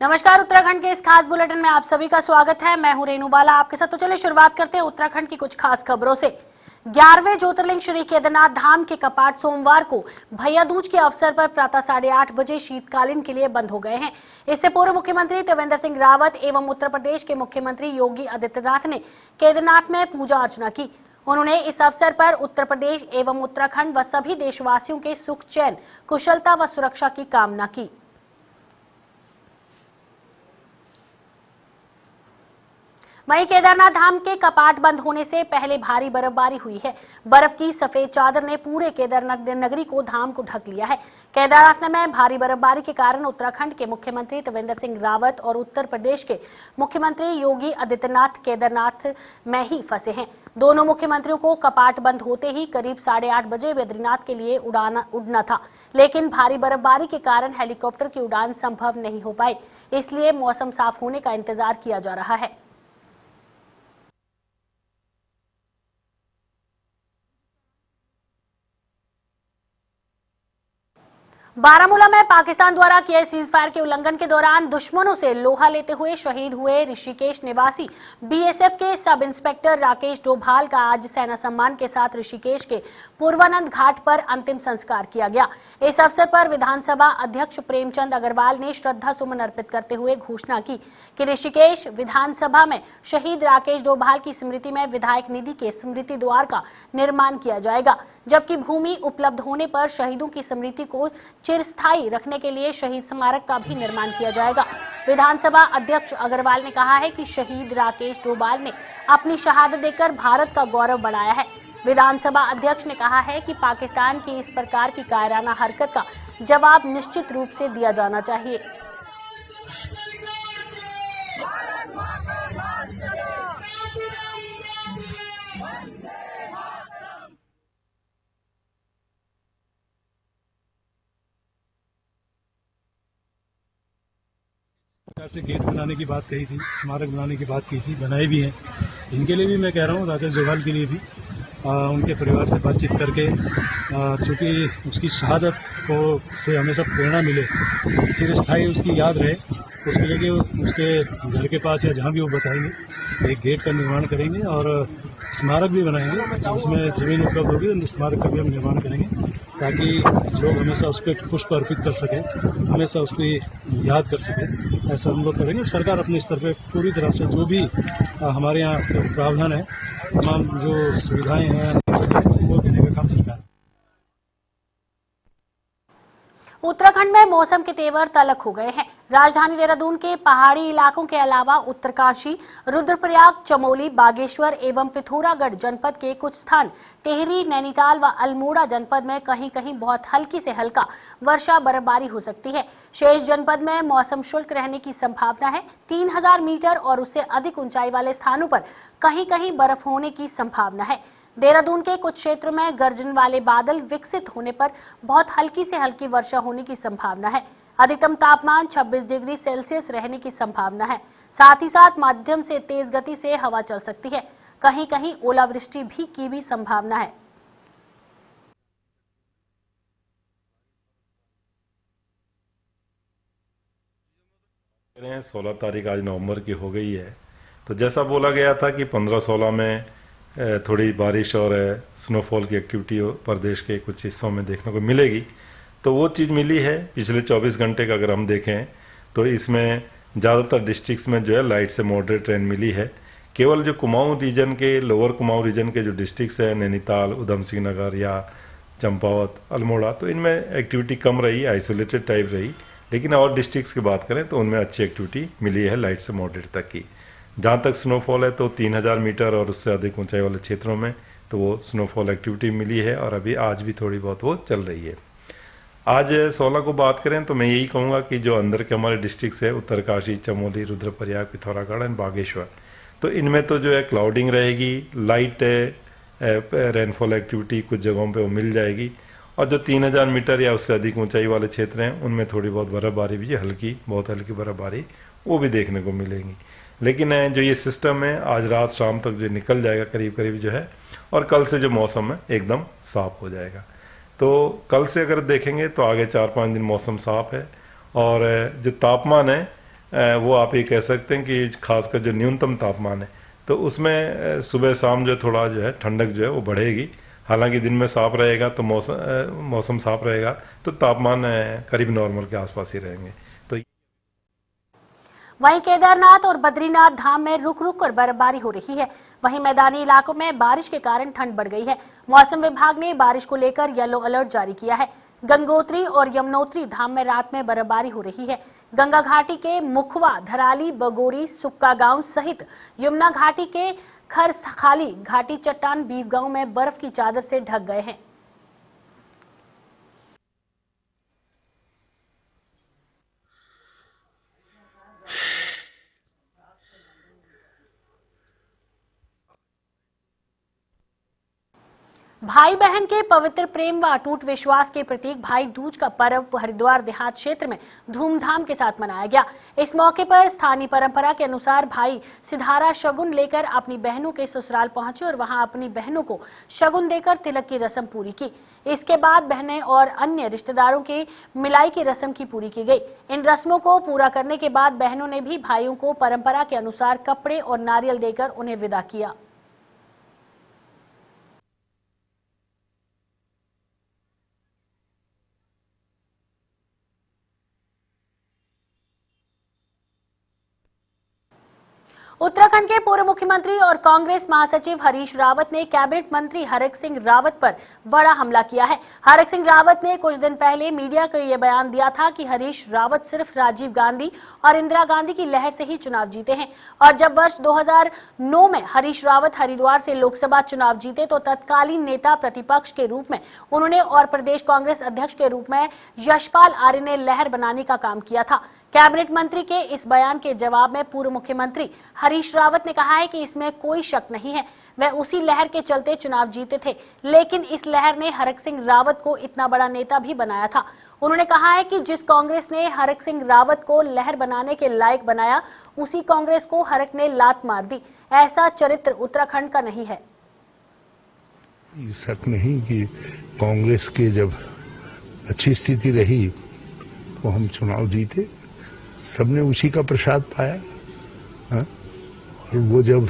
नमस्कार, उत्तराखंड के इस खास बुलेटिन में आप सभी का स्वागत है। मैं हूं रेनू बाला आपके साथ। तो चलिए शुरुआत करते हैं उत्तराखंड की कुछ खास खबरों से। 11वें ज्योतिर्लिंग श्री केदारनाथ धाम के कपाट सोमवार को भैया दूज के अवसर पर प्रातः 8:30 बजे शीतकालीन के लिए बंद हो गए हैं। इससे पूर्व मुख्यमंत्री त्रिवेंद्र सिंह रावत एवं उत्तर प्रदेश के मुख्यमंत्री योगी आदित्यनाथ ने केदारनाथ में पूजा अर्चना की। उन्होंने इस अवसर पर उत्तर प्रदेश एवं उत्तराखंड व सभी देशवासियों के सुख, चैन, कुशलता व सुरक्षा की कामना की। वहीं केदारनाथ धाम के कपाट बंद होने से पहले भारी बर्फबारी हुई है। बर्फ की सफेद चादर ने पूरे केदारनाथ नगरी को धाम को ढक लिया है। केदारनाथ में भारी बर्फबारी के कारण उत्तराखंड के मुख्यमंत्री त्रिवेंद्र सिंह रावत और उत्तर प्रदेश के मुख्यमंत्री योगी आदित्यनाथ केदारनाथ में ही फंसे हैं। दोनों मुख्यमंत्रियों को कपाट बंद होते ही करीब 8:30 बजे बद्रीनाथ के लिए उड़ना था, लेकिन भारी बर्फबारी के कारण हेलीकॉप्टर की उड़ान संभव नहीं हो पाई। इसलिए मौसम साफ होने का इंतजार किया जा रहा है। बारामूला में पाकिस्तान द्वारा किए सीज फायर के उल्लंघन के दौरान दुश्मनों से लोहा लेते हुए शहीद हुए ऋषिकेश निवासी बीएसएफ के सब इंस्पेक्टर राकेश डोभाल का आज सेना सम्मान के साथ ऋषिकेश के पूर्वानंद घाट पर अंतिम संस्कार किया गया। इस अवसर पर विधानसभा अध्यक्ष प्रेमचंद अग्रवाल ने श्रद्धा सुमन अर्पित करते हुए घोषणा की कि ऋषिकेश विधानसभा में शहीद राकेश डोभाल की स्मृति में विधायक निधि के स्मृति द्वार का निर्माण किया जाएगा, जबकि भूमि उपलब्ध होने पर शहीदों की स्मृति को चिरस्थायी रखने के लिए शहीद स्मारक का भी निर्माण किया जाएगा। विधानसभा अध्यक्ष अग्रवाल ने कहा है कि शहीद राकेश डोभाल ने अपनी शहादत देकर भारत का गौरव बढ़ाया है। विधानसभा अध्यक्ष ने कहा है कि पाकिस्तान की इस प्रकार की कायराना हरकत का जवाब निश्चित रूप से दिया जाना चाहिए। से गेट बनाने की बात कही थी, स्मारक बनाने की बात की थी, बनाए भी हैं। इनके लिए भी मैं कह रहा हूँ, राकेश डोभाल के लिए भी उनके परिवार से बातचीत करके, चूँकि उसकी शहादत को से हमेशा प्रेरणा मिले, चिरस्थायी उसकी याद रहे, उसके लिए उसके घर के पास या जहाँ भी वो बताएंगे एक गेट का निर्माण करेंगे और स्मारक भी बनाएंगे। उसमें जमीन उपलब्ध होगी और स्मारक का भी हम निर्माण करेंगे ताकि लोग हमेशा उस पर पुष्प अर्पित कर सकें, हमेशा उसकी याद कर सकें। ऐसा हम लोग करेंगे। सरकार अपने स्तर पे पूरी तरह से जो भी हमारे यहाँ प्रावधान है, तमाम जो सुविधाएं हैं वो देने का काम सरकार। उत्तराखंड में मौसम के तेवर तल्ख हो गए हैं। राजधानी देहरादून के पहाड़ी इलाकों के अलावा उत्तरकाशी, रुद्रप्रयाग, चमोली, बागेश्वर एवं पिथौरागढ़ जनपद के कुछ स्थान, टिहरी, नैनीताल व अल्मोड़ा जनपद में कहीं कहीं बहुत हल्की से हल्का वर्षा बर्फबारी हो सकती है। शेष जनपद में मौसम शुष्क रहने की संभावना है। 3000 मीटर और उससे अधिक ऊंचाई वाले स्थानों पर कहीं कहीं बर्फ होने की संभावना है। देहरादून के कुछ क्षेत्रों में गर्जन वाले बादल विकसित होने पर बहुत हल्की से हल्की वर्षा होने की संभावना है। अधिकतम तापमान 26 डिग्री सेल्सियस रहने की संभावना है। साथ ही साथ मध्यम से तेज गति से हवा चल सकती है। कहीं कहीं ओलावृष्टि की भी संभावना है। 16 तारीख आज नवंबर की हो गई है, तो जैसा बोला गया था कि 15-16 में थोड़ी बारिश और स्नोफॉल की एक्टिविटी प्रदेश के कुछ हिस्सों में देखने को मिलेगी, तो वो चीज़ मिली है। पिछले 24 घंटे का अगर हम देखें तो इसमें ज़्यादातर डिस्ट्रिक्ट्स में जो है लाइट से मॉडरेट रेन मिली है। केवल जो कुमाऊं रीजन के, लोअर कुमाऊं रीजन के जो डिस्ट्रिक्ट्स हैं, नैनीताल, उधम सिंह नगर या चंपावत, अल्मोड़ा, तो इनमें एक्टिविटी कम रही, आइसोलेटेड टाइप रही। लेकिन और डिस्ट्रिक्ट्स की बात करें तो उनमें अच्छी एक्टिविटी मिली है लाइट से मॉडरेट तक की। जहाँ तक स्नोफॉल है तो 3000 मीटर और उससे अधिक ऊंचाई वाले क्षेत्रों में तो वो स्नोफॉल एक्टिविटी मिली है और अभी आज भी थोड़ी बहुत वो चल रही है। आज 16 को बात करें तो मैं यही कहूँगा कि जो अंदर के हमारे डिस्ट्रिक्ट्स है, उत्तरकाशी, चमोली, रुद्रप्रयाग, पिथौरागढ़ एंड बागेश्वर, तो इनमें तो जो है क्लाउडिंग रहेगी, लाइट रेनफॉल एक्टिविटी कुछ जगहों पे वो मिल जाएगी। और जो 3000 मीटर या उससे अधिक ऊंचाई वाले क्षेत्र हैं उनमें थोड़ी बहुत बर्फबारी भी, हल्की, बहुत हल्की बर्फबारी वो भी देखने को मिलेंगी। लेकिन जो ये सिस्टम है आज रात शाम तक जो निकल जाएगा करीब करीब जो है, और कल से जो मौसम है एकदम साफ हो जाएगा। तो कल से अगर देखेंगे तो आगे 4-5 दिन मौसम साफ है और जो तापमान है वो आप ये कह सकते हैं कि खासकर जो न्यूनतम तापमान है तो उसमें सुबह शाम जो थोड़ा जो है ठंडक जो है वो बढ़ेगी। हालांकि दिन में साफ रहेगा तो मौसम साफ रहेगा तो तापमान करीब नॉर्मल के आसपास ही रहेंगे। तो वहीं केदारनाथ और बद्रीनाथ धाम में रुक रुक कर बर्फबारी हो रही है। वहीं मैदानी इलाकों में बारिश के कारण ठंड बढ़ गई है। मौसम विभाग ने बारिश को लेकर येलो अलर्ट जारी किया है। गंगोत्री और यमुनोत्री धाम में रात में बर्फबारी हो रही है। गंगा घाटी के मुखवा, धराली, बगोरी, सुक्का गांव सहित यमुना घाटी के खरखाली घाटी चट्टान बीव गांव में बर्फ की चादर से ढक गए हैं। भाई बहन के पवित्र प्रेम व अटूट विश्वास के प्रतीक भाई दूज का पर्व हरिद्वार देहात क्षेत्र में धूमधाम के साथ मनाया गया। इस मौके पर स्थानीय परंपरा के अनुसार भाई सिधारा शगुन लेकर अपनी बहनों के ससुराल पहुंचे और वहां अपनी बहनों को शगुन देकर तिलक की रस्म पूरी की। इसके बाद बहनें और अन्य रिश्तेदारों की मिलाई की रस्म की पूरी की गई। इन रस्मों को पूरा करने के बाद बहनों ने भी भाइयों को परंपरा के अनुसार कपड़े और नारियल देकर उन्हें विदा किया। उत्तराखंड के पूर्व मुख्यमंत्री और कांग्रेस महासचिव हरीश रावत ने कैबिनेट मंत्री हरक सिंह रावत पर बड़ा हमला किया है। हरक सिंह रावत ने कुछ दिन पहले मीडिया को यह बयान दिया था कि हरीश रावत सिर्फ राजीव गांधी और इंदिरा गांधी की लहर से ही चुनाव जीते हैं और जब वर्ष 2009 में हरीश रावत हरिद्वार से लोकसभा चुनाव जीते तो तत्कालीन नेता प्रतिपक्ष के रूप में उन्होंने और प्रदेश कांग्रेस अध्यक्ष के रूप में यशपाल आर्य ने लहर बनाने का काम किया था। कैबिनेट मंत्री के इस बयान के जवाब में पूर्व मुख्यमंत्री हरीश रावत ने कहा है कि इसमें कोई शक नहीं है, वह उसी लहर के चलते चुनाव जीते थे, लेकिन इस लहर ने हरक सिंह रावत को इतना बड़ा नेता भी बनाया था। उन्होंने कहा है कि जिस कांग्रेस ने हरक सिंह रावत को लहर बनाने के लायक बनाया, उसी कांग्रेस को हरक ने लात मार दी। ऐसा चरित्र उत्तराखंड का नहीं है। शक नहीं कि कांग्रेस के जब अच्छी स्थिति रही तो हम चुनाव जीते, सबने उसी का प्रसाद पाया। हा? और वो जब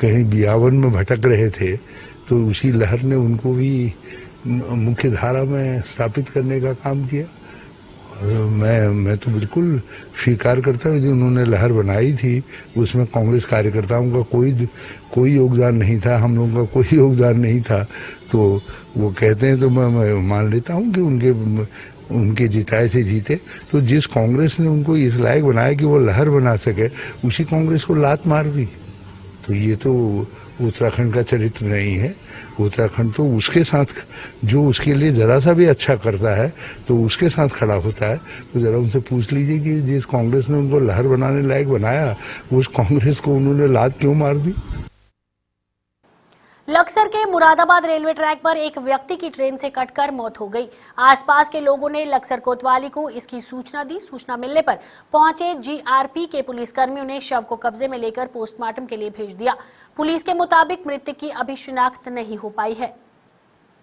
कहीं बियावन में भटक रहे थे तो उसी लहर ने उनको भी मुख्य धारा में स्थापित करने का काम किया। और मैं तो बिल्कुल स्वीकार करता हूँ कि उन्होंने लहर बनाई थी उसमें कांग्रेस कार्यकर्ताओं का कोई योगदान नहीं था, हम लोगों का कोई योगदान नहीं था। तो वो कहते हैं तो मैं मान लेता हूँ कि उनके जिताए से जीते। तो जिस कांग्रेस ने उनको इस लायक बनाया कि वो लहर बना सके, उसी कांग्रेस को लात मार दी। तो ये तो उत्तराखंड का चरित्र नहीं है। उत्तराखंड तो उसके साथ जो उसके लिए जरा सा भी अच्छा करता है तो उसके साथ खड़ा होता है। तो जरा उनसे पूछ लीजिए कि जिस कांग्रेस ने उनको लहर बनाने लायक बनाया, उस कांग्रेस को उन्होंने लात क्यों मार दी। लक्सर के मुरादाबाद रेलवे ट्रैक पर एक व्यक्ति की ट्रेन से कटकर मौत हो गई। आसपास के लोगों ने लक्सर कोतवाली को इसकी सूचना दी। सूचना मिलने पर पहुंचे जीआरपी के पुलिसकर्मियों ने शव को कब्जे में लेकर पोस्टमार्टम के लिए भेज दिया। पुलिस के मुताबिक मृतक की अभी शिनाख्त नहीं हो पाई है।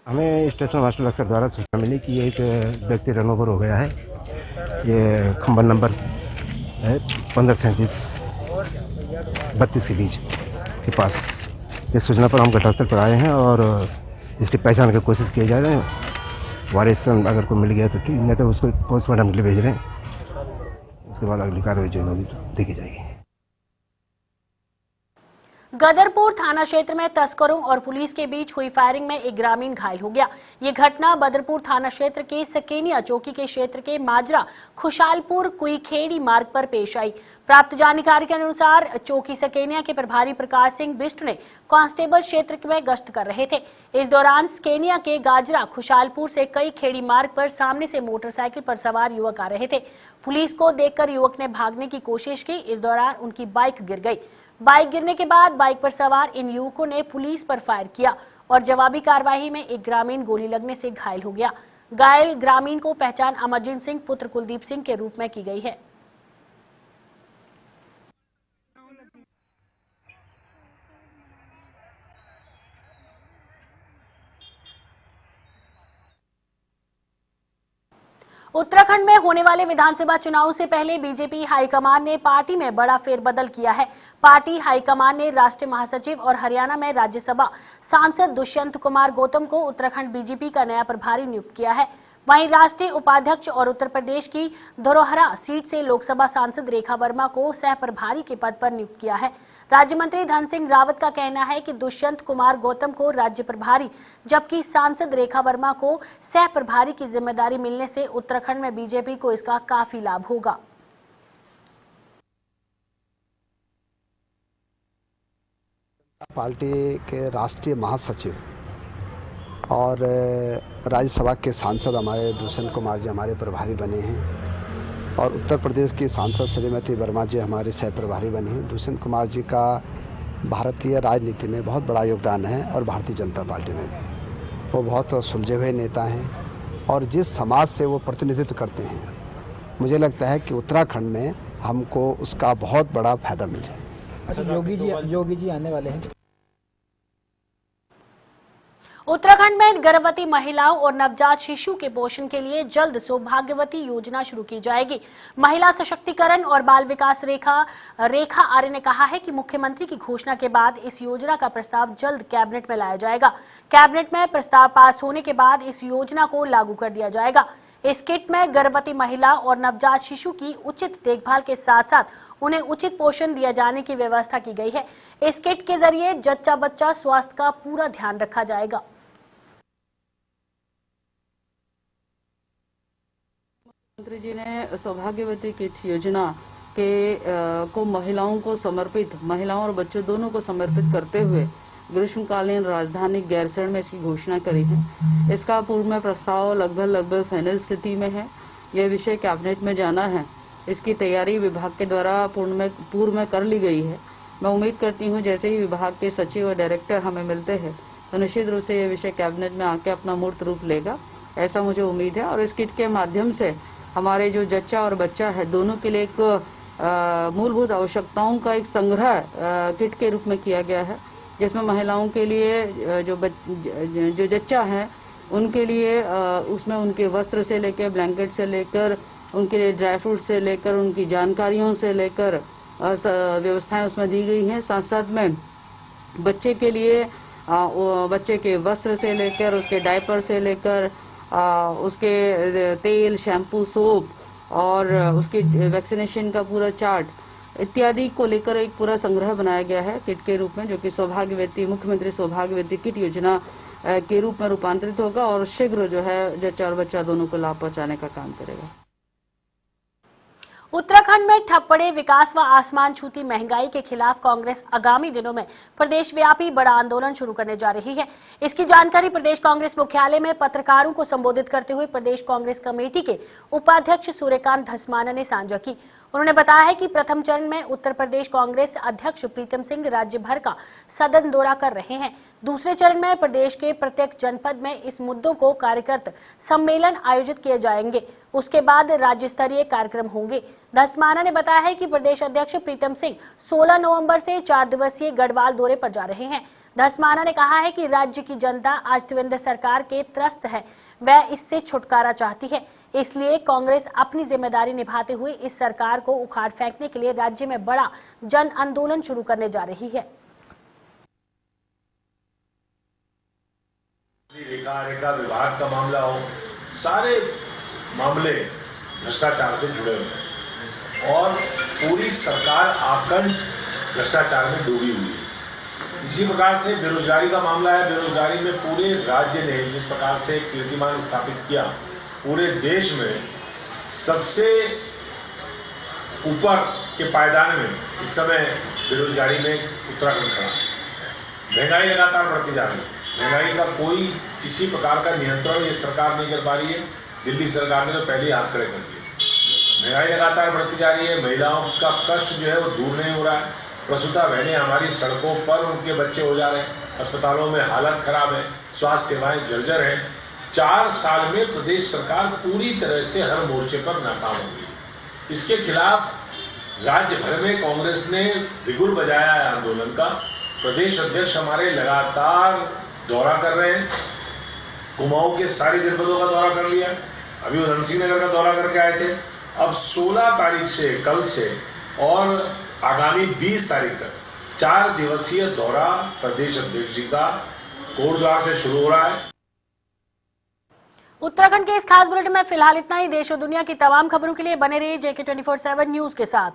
हमें स्टेशन मास्टर लक्सर द्वारा सूचना मिली कि एक व्यक्ति रन ओवर हो गया है। ये खंबन नंबर है 1537 32 के बीच के पास। इस सूचना पर हम घटनास्थल पर आए हैं और इसकी पहचान की कोशिश किए जा रहे हैं। वारिस अगर कोई मिल गया तो ठीक, नहीं तो उसको पोस्टमार्टम के लिए भेज रहे हैं। उसके बाद अगली कार्रवाई जो होगी देखी जाएगी। गदरपुर थाना क्षेत्र में तस्करों और पुलिस के बीच हुई फायरिंग में एक ग्रामीण घायल हो गया। ये घटना बदरपुर थाना क्षेत्र के सकेनिया चौकी के क्षेत्र के माजरा खुशालपुर कुईखेड़ी मार्ग पर पेश आई। प्राप्त जानकारी के अनुसार चौकी सकेनिया के प्रभारी प्रकाश सिंह बिष्ट ने कांस्टेबल क्षेत्र में गश्त कर रहे थे। इस दौरान सकेनिया के गाजरा खुशालपुर से कई खेड़ी मार्ग पर सामने से मोटरसाइकिल पर सवार युवक आ रहे थे। पुलिस को देखकर युवक ने भागने की कोशिश की। इस दौरान उनकी बाइक गिर गई। बाइक गिरने के बाद बाइक पर सवार इन युवकों ने पुलिस पर फायर किया और जवाबी कार्रवाई में एक ग्रामीण गोली लगने से घायल हो गया। घायल ग्रामीण को पहचान अमरजीत सिंह पुत्र कुलदीप सिंह के रूप में की गई है। उत्तराखंड में होने वाले विधानसभा चुनाव से पहले बीजेपी हाईकमान ने पार्टी में बड़ा फेरबदल किया है। पार्टी हाईकमान ने राष्ट्रीय महासचिव और हरियाणा में राज्यसभा सांसद दुष्यंत कुमार गौतम को उत्तराखंड बीजेपी का नया प्रभारी नियुक्त किया है। वहीं राष्ट्रीय उपाध्यक्ष और उत्तर प्रदेश की धरोहरा सीट से लोकसभा सांसद रेखा वर्मा को सह प्रभारी के पद पर नियुक्त किया है। राज्य मंत्री धन सिंह रावत का कहना है कि दुष्यंत कुमार गौतम को राज्य प्रभारी जबकि सांसद रेखा वर्मा को सह प्रभारी की जिम्मेदारी मिलने से उत्तराखंड में बीजेपी को इसका काफी लाभ होगा। पार्टी के राष्ट्रीय महासचिव और राज्यसभा के सांसद हमारे दुष्यंत कुमार जी हमारे प्रभारी बने हैं और उत्तर प्रदेश की सांसद श्रीमती वर्मा जी हमारे सह प्रभारी बने हैं। दुष्यंत कुमार जी का भारतीय राजनीति में बहुत बड़ा योगदान है और भारतीय जनता पार्टी में वो बहुत सुलझे हुए नेता हैं और जिस समाज से वो प्रतिनिधित्व करते हैं मुझे लगता है कि उत्तराखंड में हमको उसका बहुत बड़ा फायदा मिल जाए। अच्छा, योगी जी आने वाले हैं। उत्तराखंड में गर्भवती महिलाओं और नवजात शिशु के पोषण के लिए जल्द सौभाग्यवती योजना शुरू की जाएगी। महिला सशक्तिकरण और बाल विकास रेखा आर्य ने कहा है कि मुख्यमंत्री की घोषणा के बाद इस योजना का प्रस्ताव जल्द कैबिनेट में लाया जाएगा। कैबिनेट में प्रस्ताव पास होने के बाद इस योजना को लागू कर दिया जाएगा। इस किट में गर्भवती महिला और नवजात शिशु की उचित देखभाल के साथ साथ उन्हें उचित पोषण दिया जाने की व्यवस्था की गई है। इस किट के जरिए जच्चा बच्चा स्वास्थ्य का पूरा ध्यान रखा जाएगा। मंत्री जी ने सौभाग्यवती किट योजना को महिलाओं को समर्पित, महिलाओं और बच्चों दोनों को समर्पित करते हुए ग्रीष्मकालीन राजधानी गैरसैंण में इसकी घोषणा करी है। इसका पूर्व में प्रस्ताव लगभग फाइनल स्थिति में है। यह विषय कैबिनेट में जाना है। इसकी तैयारी विभाग के द्वारा पूर्व में कर ली गई है। मैं उम्मीद करती हूं जैसे ही विभाग के सचिव और डायरेक्टर हमें मिलते हैं तो निश्चित रूप से यह विषय कैबिनेट में आके अपना मूर्त रूप लेगा, ऐसा मुझे उम्मीद है। और इस किट के माध्यम से हमारे जो जच्चा और बच्चा है दोनों के लिए एक मूलभूत आवश्यकताओं का एक संग्रह किट के रूप में किया गया है, जिसमें महिलाओं के लिए जो जच्चा है उनके लिए उसमें उनके वस्त्र से लेकर ब्लैंकेट से लेकर उनके लिए ड्राई फ्रूट से लेकर उनकी जानकारियों से लेकर व्यवस्थाएं उसमें दी गई हैं। साथ साथ में बच्चे के लिए बच्चे के वस्त्र से लेकर उसके डायपर से लेकर उसके तेल, शैम्पू, सोप और उसके वैक्सीनेशन का पूरा चार्ट इत्यादि को लेकर एक पूरा संग्रह बनाया गया है किट के रूप में, जो कि सौभाग्यवती मुख्यमंत्री सौभाग्यवती किट योजना के रूप में रूपांतरित होगा और शीघ्र जो है जच्चा और बच्चा दोनों को लाभ पहुंचाने का काम करेगा। उत्तराखंड में ठप पड़े विकास व आसमान छूती महंगाई के खिलाफ कांग्रेस आगामी दिनों में प्रदेश व्यापी बड़ा आंदोलन शुरू करने जा रही है। इसकी जानकारी प्रदेश कांग्रेस मुख्यालय में पत्रकारों को संबोधित करते हुए प्रदेश कांग्रेस कमेटी के उपाध्यक्ष सूर्यकांत धस्माना ने साझा की। उन्होंने बताया है कि प्रथम चरण में उत्तर प्रदेश कांग्रेस अध्यक्ष प्रीतम सिंह राज्य भर का सदन दौरा कर रहे हैं। दूसरे चरण में प्रदेश के प्रत्येक जनपद में इस मुद्दों को कार्यकर्ता सम्मेलन आयोजित किए जाएंगे। उसके बाद राज्य स्तरीय कार्यक्रम होंगे। धस्माना ने बताया है कि प्रदेश अध्यक्ष प्रीतम सिंह 16 नवंबर से 4 दिवसीय गढ़वाल दौरे पर जा रहे हैं। धस्माना ने कहा है कि राज्य की जनता आज त्रिवेंद्र सरकार के त्रस्त है, वह इससे छुटकारा चाहती है। इसलिए कांग्रेस अपनी जिम्मेदारी निभाते हुए इस सरकार को उखाड़ फेंकने के लिए राज्य में बड़ा जन आंदोलन शुरू करने जा रही है। रेखा विभाग का मामला हो, सारे मामले भ्रष्टाचार से जुड़े हुए हैं और पूरी सरकार आकंठ भ्रष्टाचार में डूबी हुई है। इसी प्रकार से बेरोजगारी का मामला है। बेरोजगारी में पूरे राज्य ने जिस प्रकार से कीर्तिमान स्थापित किया, पूरे देश में सबसे ऊपर के पायदान में इस समय बेरोजगारी में उत्तराखंड खड़ा है। महंगाई लगातार बढ़ती जा रही है। महंगाई का कोई किसी प्रकार का नियंत्रण ये सरकार नहीं कर पा रही है। दिल्ली सरकार ने तो पहले ही हाथ खड़े कर दिए। महंगाई लगातार बढ़ती जा रही है। महिलाओं का कष्ट जो है वो दूर नहीं हो रहा है। प्रसूता बहनें हमारी सड़कों पर उनके बच्चे हो जा रहे हैं। अस्पतालों में हालत खराब है। स्वास्थ्य सेवाएं जर्जर है। 4 साल में प्रदेश सरकार पूरी तरह से हर मोर्चे पर नाकाम हो गई। इसके खिलाफ राज्य भर में कांग्रेस ने बिगुल बजाया है आंदोलन का। प्रदेश अध्यक्ष हमारे लगातार दौरा कर रहे हैं। कुमाऊं के सारे जनपदों का दौरा कर लिया। अभी वो रणसिंह नगर का दौरा करके आए थे। अब 16 तारीख से, कल से और आगामी 20 तारीख तक 4 दिवसीय दौरा प्रदेश अध्यक्ष जी का कोटद्वार से शुरू हो रहा है। उत्तराखंड के इस खास बुलेटिन में फिलहाल इतना ही। देश और दुनिया की तमाम खबरों के लिए बने रहिए JK 24/7 न्यूज के साथ।